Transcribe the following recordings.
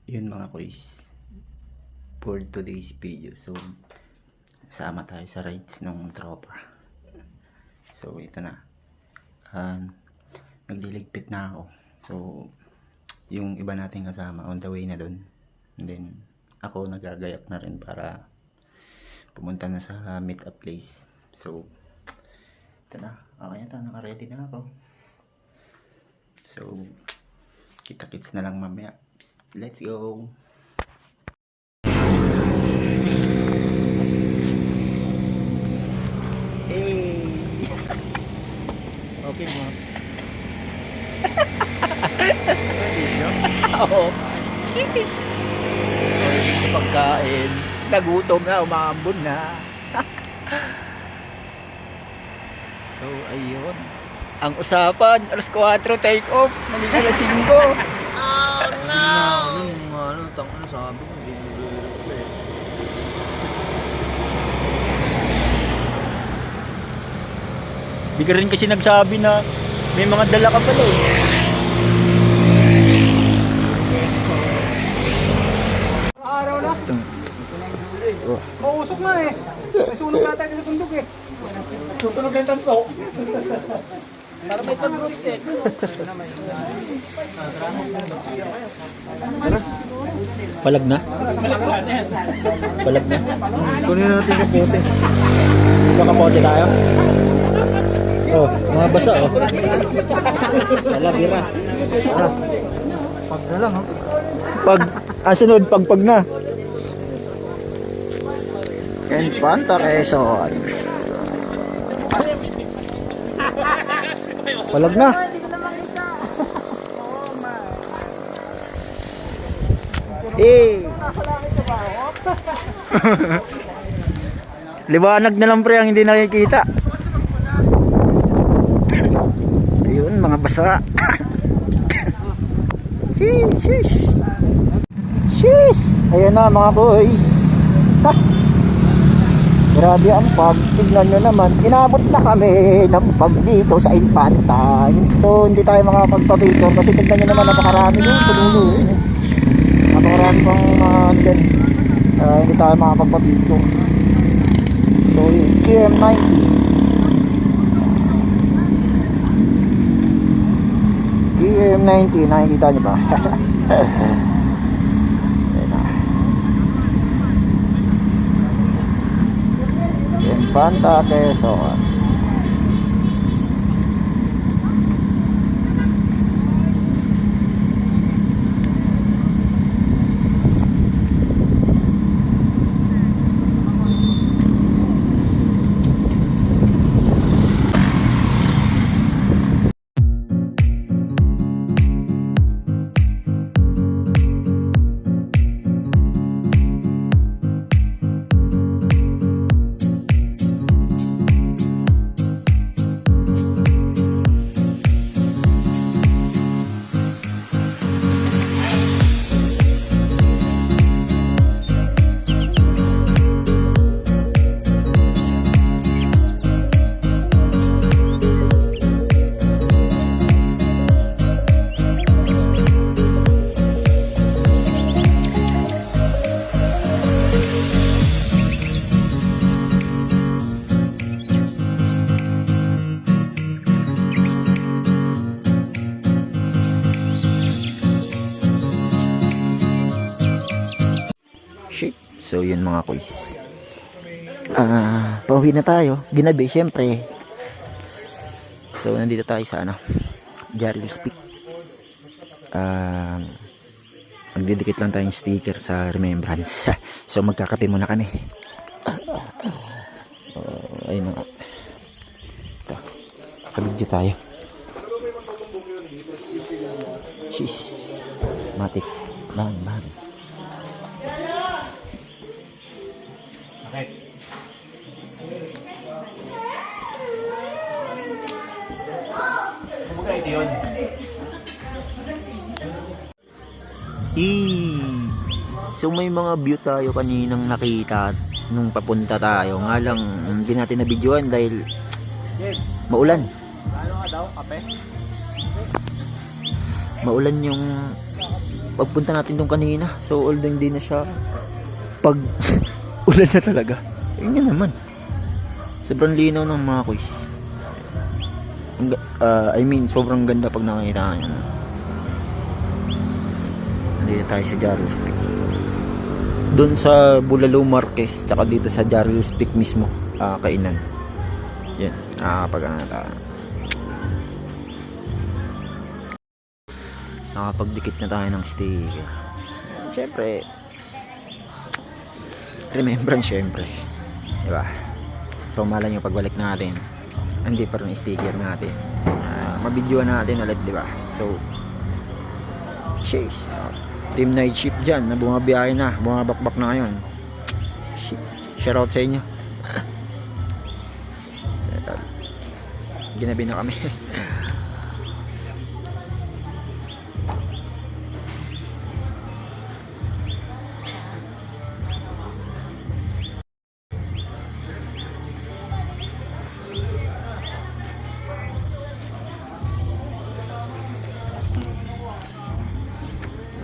Yun mga kuys, for today's video, so sama tayo sa rides ng tropa. So ito na, nagliligpit na ako. So yung iba nating kasama on the way na dun, and then ako nagagayak na rin para pumunta na sa meet up place. So ito na, okay na, naka-ready na ako. So kita-kits na lang mamaya. Let's go. Hey. Okay mo. Oo. Shish. Sa pagkain, nagutom na, umaambon na. So ayun. Ang usapan, alas 4 take off, naging alas 5. Sabi ko, hindi mo eh. Di ka rin kasi nagsabi na may mga dala ka pala eh. Yes po. Araw na. Mausok na eh. Nasunog na tayo sa bundok eh. Susunog yung tanso. Para may pag-group set. Palag na? Palag na? Kunin natin yung kapote. Kakapote tayo? Oh, mga basa oh. Sala, bira. Pag na lang, ha? Pag, sunod, pag na. Infanta Quezon. Palag na. Eh. Liwanag na lang pre ang hindi nakikita. Ayun, mga basa. Shish. Shish. Ayan na mga boys. Ha. Grabe ang pag. Tignan nyo naman. Inabot na kami ng pag dito sa Infanta. So hindi tayo makapagpapicture kasi tignan nyo naman napakarami yung punulo. Napakarami pang dyan. Hindi tayo makapagpapicture. So yung GM90. GM90, nakikita nyo ba? Infanta Quezon. So yun mga kuys, pauwi na tayo, ginabi syempre. So nandito tayo sa Jarril's Peak. Magdidikit lang tayong sticker sa remembrance. So magkakape muna kami. Ayun na nga, ito, kabidyo tayo. Cheese matik, bang. So may mga view tayo kaninang nakita nung papunta tayo. Nga lang hindi natin nabidyoan dahil maulan. Ano nga daw, kape? Maulan yung pagpunta natin doon kanina. So although hindi na siya pag ulan na talaga. Yun nga naman. Sobrang linaw ng mga kuys. I mean, sobrang ganda pag nakita nyo. Dito tayo sa Jarvis Peak. Doon sa Bulalo Marquez, tsaka dito sa Jarvis Peak mismo, kainan. Yan, nakakapag tayo. Nakapagdikit na tayo ng sticker. Siyempre, remembrance siyempre. Diba? So malay nyo pagbalik natin, hindi pa rin sticker natin. Mabidyoan natin ulit, diba? So, sheesh. Team night shift dyan na bumabiyahe na, bumabakbak na ngayon. Shoutout sa inyo. Ginabi na kami.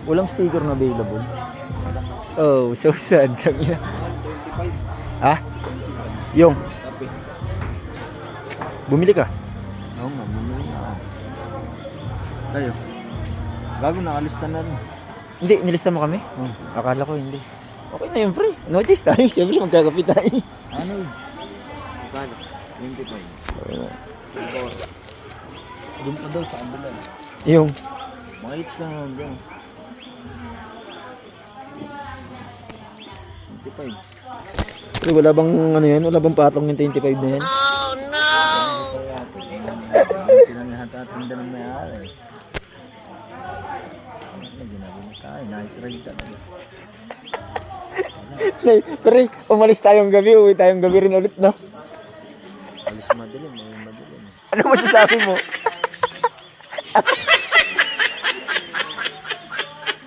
Walang sticker na available. Oh, so sad. Ha? Yung bumili ka? Oo nga, bumili na ako. Tayo. Gago, nakalista na rin. Hindi, nilista mo kami? Akala ko hindi. Okay na yun, pre. Notice tayo. Siyempre magkakapit tayo. Ano yun? Kala, 25. Doon pa daw sa ambulance. Yung Mga hits ka naman dyan. 25. pre, wala bang ano yan? Wala bang patong yung 25 na yan? Pinangahatatanda ng may-ari. Ginagawa tayo, nakikirag talaga. Pre, umalis tayong gabi. Uwi tayong gabi rin ulit, no? Alis madilim, may madilim. Ano masasabi mo?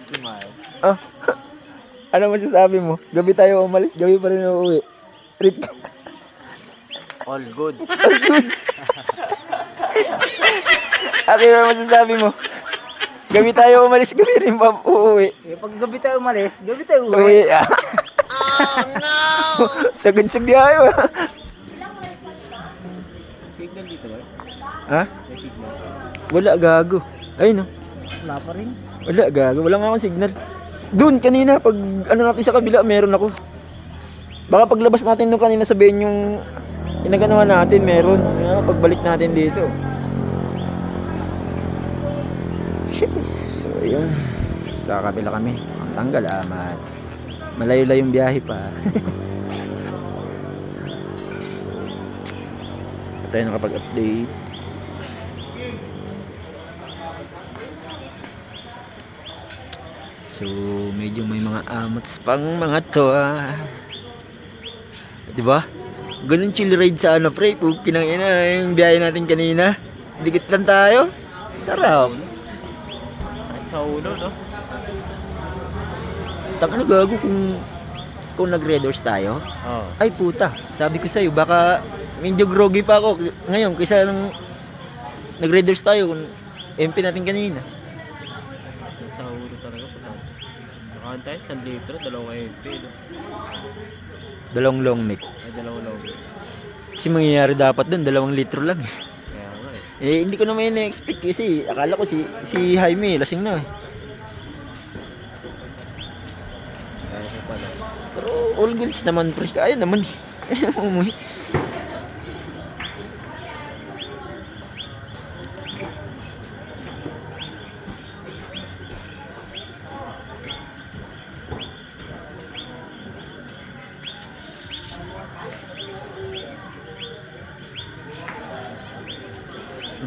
Kumain. Ah, ano masasabi mo? Gabi tayo umalis, gabi pa rin uuwi. Rip. All good. Ano masasabi mo? Gabi tayo umalis, gabi rin pa uuwi. Pag gabi tayo umalis, gabi tayo Uwi. Oh no! Sagad sa biyahe. Signal dito ba? Ha? May signal. Wala, gago. Ay no. Wala pa rin. Wala, gago. Wala nga akong signal. Doon kanina, pag ano natin sa kabila, meron ako. Baka paglabas natin doon kanina sabihin yung ginagawa natin, meron. Ayan, pagbalik natin dito. Shiz. So, ayun. Kakabila kami. Ang tanggal, mats. Malayo-layo yung biyahe pa. So, tayo nakapag-update. So, medyo may mga amats pang mga to, Di ba? Ganun chill ride sa ano, pre. Kinang ina, yung biyahe natin kanina. Dikit lang tayo. Sarap. Sa ulo, no? Ano gago kung nag-red doors tayo? Oo. Ay puta, sabi ko sa'yo, baka medyo groggy pa ako ngayon kaysa nung nag-red doors tayo kung MP natin kanina. Sa ulo talaga po. Nakantay, 1 litro, 2 MP. No? Dalawang long neck. Ay, 2 logo. Kasi mangyayari dapat dun, 2 litro lang. Kaya nga Hindi ko naman na-expect kasi akala ko si Jaime lasing na. Kaya ko pala. Pero all goods naman pre, kaya naman eh. Umuwi.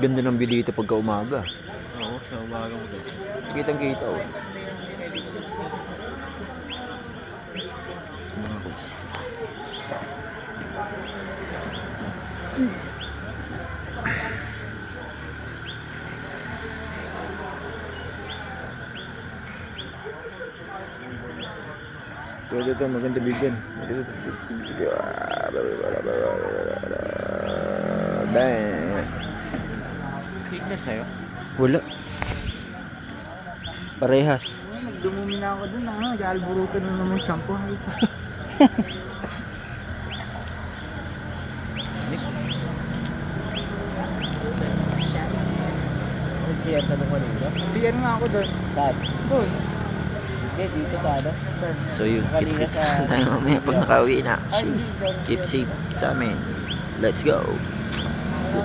Ganda ng view dito pagka umaga. Oo, sa umaga mo dito. Kitang kita oh. Mga boys. Ito, maganda bigyan. Bang! Signal sa'yo? Wala. Parehas. dumumi na ako dun, nag-alburuto na naman champo. Nag-CR na naman nila. CR nga ako dun. Saan? Doon. Hindi, dito sa ano? So yun, Kanina kit-kit sa- tayo mamaya pag nakauwi na. Ay, Jeez, hindi. keep safe sa amin. Let's go. So,